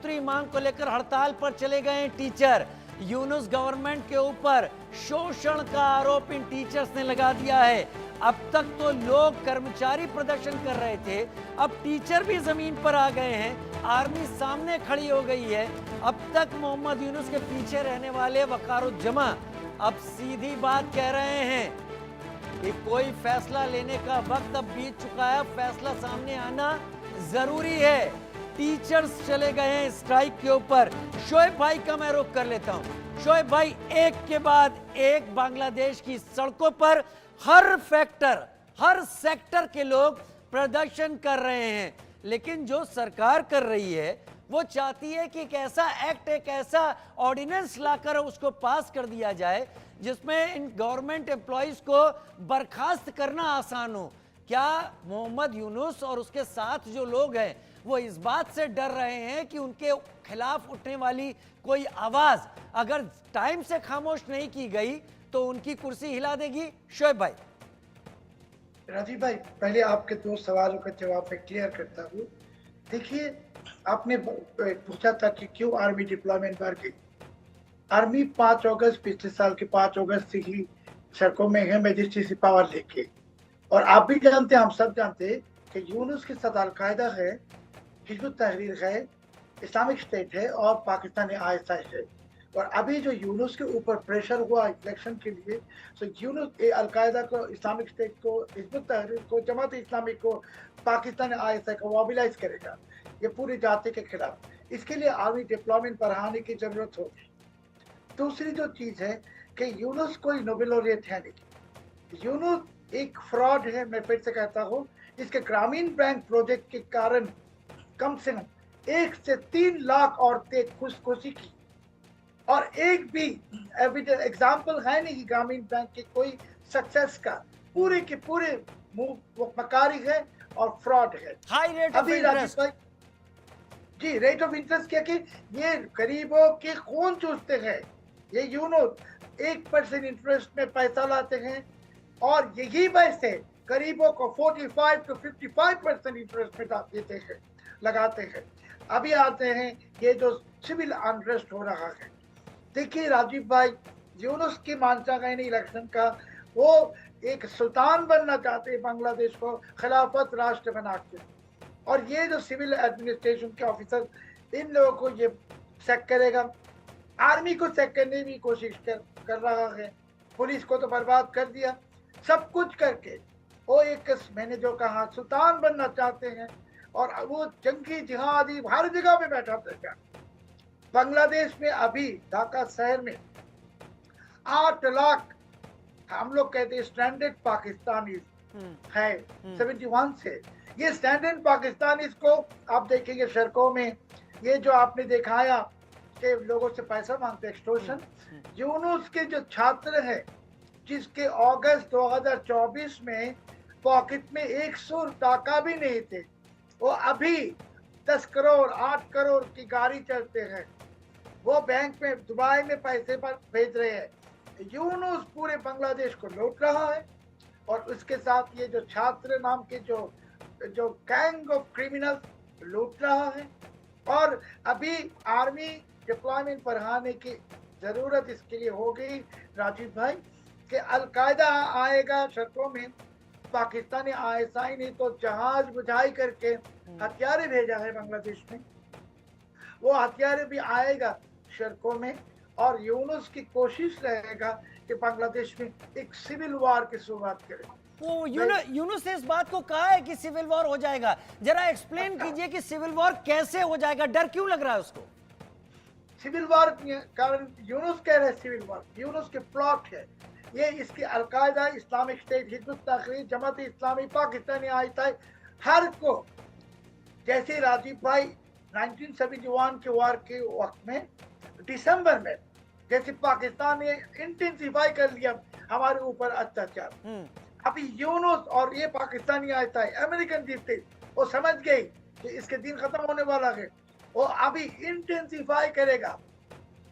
बढ़ोतरी मांग को लेकर हड़ताल पर चले गए हैं टीचर। यूनुस गवर्नमेंट के ऊपर शोषण का आरोप इन टीचर्स ने लगा दिया है। अब तक तो लोग कर्मचारी प्रदर्शन कर रहे थे, अब टीचर भी जमीन पर आ गए हैं। आर्मी सामने खड़ी हो गई है। अब तक मोहम्मद यूनुस के पीछे रहने वाले वकारुज्जमा अब सीधी बात कह रहे हैं कि कोई फैसला लेने का वक्त अब बीत चुका है, फैसला सामने आना जरूरी है। टीचर्स चले गए हैं स्ट्राइक के ऊपर। शोएब भाई का मैं रुख कर लेता हूं। शोएब भाई, एक के बाद एक बांग्लादेश की सड़कों पर हर फैक्टर, हर सेक्टर के लोग प्रदर्शन कर रहे हैं, लेकिन जो सरकार कर रही है वो चाहती है कि एक ऐसा एक्ट, एक ऐसा ऑर्डिनेंस लाकर उसको पास कर दिया जाए जिसमें इन गवर्नमेंट एम्प्लॉइज को बर्खास्त करना आसान हो। क्या मोहम्मद यूनुस और उसके साथ जो लोग हैं वो इस बात से डर रहे हैं कि उनके खिलाफ उठने वाली कोई आवाज अगर टाइम से खामोश नहीं की गई तो उनकी कुर्सी हिला देगी? शोएब भाई। राजीव भाई, पहले आपके दो सवालों का जवाब मैं क्लियर करता हूँ। देखिए, आपने पूछा था कि क्यों आर्मी डिप्लॉयमेंट बढ़ गई। आर्मी 5 अगस्त पिछले साल के 5 अगस्त से ही सड़कों में है मजिस्ट्रेसी पावर लेके। और आप भी जानते हैं, हम सब जानते हैं कि यूनुस के साथ अलकायदा है, हिजबुत तहरीर है, इस्लामिक स्टेट है और पाकिस्तानी आईएसआई है। और अभी जो यूनुस के ऊपर प्रेशर हुआ इलेक्शन के लिए, तो यूनुस अलकायदा को, इस्लामिक स्टेट को, हिजबुत तहरीर को, जमात इस्लामी को, पाकिस्तानी आईएसआई को मोबिलाइज करेगा ये पूरी जाति के खिलाफ। इसके लिए आर्मी डिप्लॉयमेंट बढ़ाने की जरूरत होगी। दूसरी जो चीज है कि यूनुस कोई नोबेल लॉरेट है नहीं। यूनुस एक फ्रॉड है, मैं फिर से कहता हूँ। इसके ग्रामीण बैंक प्रोजेक्ट के कारण कम से कम 1 से 3 लाख औरतें खुदकुशी की, और एक भी एग्जाम्पल है नहीं ग्रामीण बैंक के कोई सक्सेस का। पूरे के पूरे मकारी है और फ्रॉड है। High rate of interest. जी, रेट ऑफ इंटरेस्ट क्या कि ये गरीबों के खून चूसते हैं। ये यूनुस 1% इंटरेस्ट में पैसा लाते हैं और यही पैसे गरीबों को 45 to 55% इंटरेस्ट में देते हैं, लगाते हैं। अभी आते हैं ये जो सिविल अनरेस्ट हो रहा है। देखिए राजीव भाई, यूनुस की मानचागैन इलेक्शन का वो एक सुल्तान बनना चाहते हैं, बांग्लादेश को खिलाफत राष्ट्र बना के। और ये जो सिविल एडमिनिस्ट्रेशन के ऑफिसर, इन लोगों को ये चेक करेगा। आर्मी को चेक करने की कोशिश कर रहा है। पुलिस को तो बर्बाद कर दिया। सब कुछ करके वो एक, मैंने जो कहा, सुल्तान बनना चाहते हैं। और वो जंगी जिहादी हर जगह पे बैठा था। बांग्लादेश में अभी ढाका शहर में 8 लाख, हम लोग कहते हैं स्टैंडर्ड पाकिस्तानी है 71 से। ये स्टैंडर्ड पाकिस्तानी को आप देखेंगे सड़कों में, ये जो आपने दिखाया कि लोगों से पैसा मांगते, एक्सटॉर्शन। यूनुस के जो छात्र हैं जिसके अगस्त 2024 में पॉकेट में 100 टाका भी नहीं थे, वो अभी 10 करोड़ 8 करोड़ की गाड़ी चलते हैं। वो बैंक में दुबई में पैसे पर भेज रहे हैं। यूनुस पूरे बांग्लादेश को लूट रहा है। और उसके साथ ये जो छात्र नाम के जो गैंग ऑफ क्रिमिनल्स लूट रहा है। और अभी आर्मी डिप्लॉयमेंट बढ़ाने की जरूरत इसके लिए हो गई राजीव भाई कि अलकायदा आएगा सड़कों में। पाकिस्तानी आईएसआई ने तो जहाज बुझाई करके हथियारे भेजा है बांग्लादेश में, वो हथियारे भी आएगा सड़कों में। और यूनुस की कोशिश रहेगा कि बांग्लादेश में एक सिविल वॉर की शुरुआत करे। वो यूनुस ने इस बात को कहा है कि सिविल वॉर हो जाएगा। जरा एक्सप्लेन कीजिए कि सिविल वॉर कैसे हो जाएगा, डर क्यों लग रहा है उसको? सिविल वॉर कारण यूनुस कह रहे हैं सिविल वॉर यूनुस के प्लॉट है। ये इसकी अलकायदा, इस्लामिक स्टेट, हिजबुत तहरीर, जमात इस्लामी, पाकिस्तानी आईएसआई हर को, जैसे राजीव भाई 1971 के वार के वक्त में दिसंबर में जैसे पाकिस्तान ने इंटेंसिफाई कर लिया हमारे ऊपर अत्याचार, अभी यूनुस और ये पाकिस्तानी आईएसआई अमेरिकन जीते, वो समझ गए कि इसके दिन खत्म होने वाला है, वो अभी इंटेंसिफाई करेगा।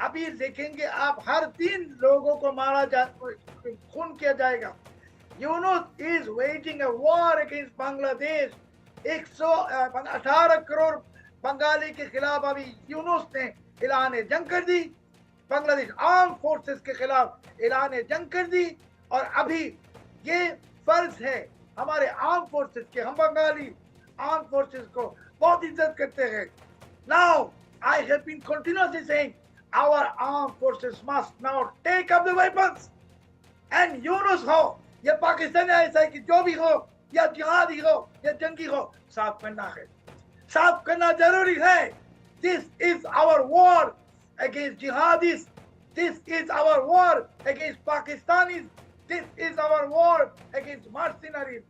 अभी देखेंगे आप हर 3 लोगों को मारा जा, खून किया जाएगा। Yunus is waging a war against Bangladesh. 118 crore Bengali के खिलाफ अभी यूनुस ने ऐलान जंग कर दी, बांग्लादेश आर्म फोर्सेस के खिलाफ ऐलान जंग कर दी। और अभी ये फर्ज है हमारे आर्म फोर्सेस के, हम बंगाली आर्म फोर्सेस को बहुत इज्जत करते हैं। Now I have been continuously saying our arm forces must now take up the weapons and Yunus हो या पाकिस्तान ऐसा है कि जो भी हो या जिहादी हो या जंगी हो, साफ करना है, साफ करना जरूरी है। This is our war against jihadis, this is our war against Pakistanis, this is our war against mercenaries.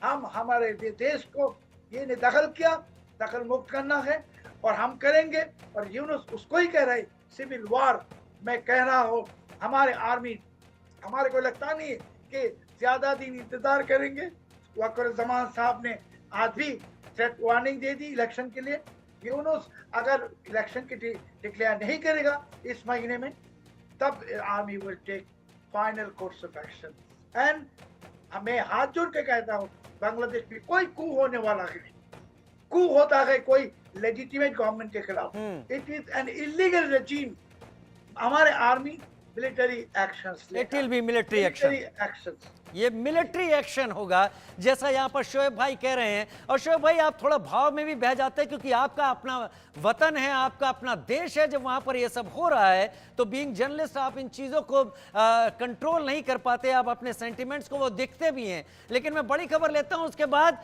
हम हमारे देश को ये ने दखल किया, दखल मुक्त करना है और हम करेंगे। और यूनुस उसको ही कह रहे सिविल वॉर। मैं कह रहा हूँ हमारे आर्मी, हमारे को लगता नहीं है कि ज्यादा दिन इंतजार करेंगे। वक़ार-उज़-ज़मान साहब ने आज भी थ्रेट वार्निंग दे दी इलेक्शन के लिए। यूनुस अगर इलेक्शन की डिक्लेयर नहीं करेगा इस महीने में, तब army will take final course of action. And मैं हाथ जोड़ के कहता हूँ बांग्लादेश में कोई कू होने वाला है। कू होता है कोई लेजिटिमेट गवर्नमेंट के खिलाफ, it is an illegal regime. हमारे army military actions, it will be military action, ये मिलिट्री एक्शन होगा जैसा यहाँ पर शोएब भाई कह रहे हैं। और शोएब भाई आप थोड़ा भाव में भी बह जाते हैं क्योंकि आपका अपना वतन है, आपका अपना देश है। जब वहाँ पर ये सब हो रहा है तो बीइंग जर्नलिस्ट आप इन चीज़ों को कंट्रोल नहीं कर पाते, आप अपने सेंटिमेंट्स को वो दिखते भी हैं। लेकिन मैं बड़ी खबर लेता हूँ उसके बाद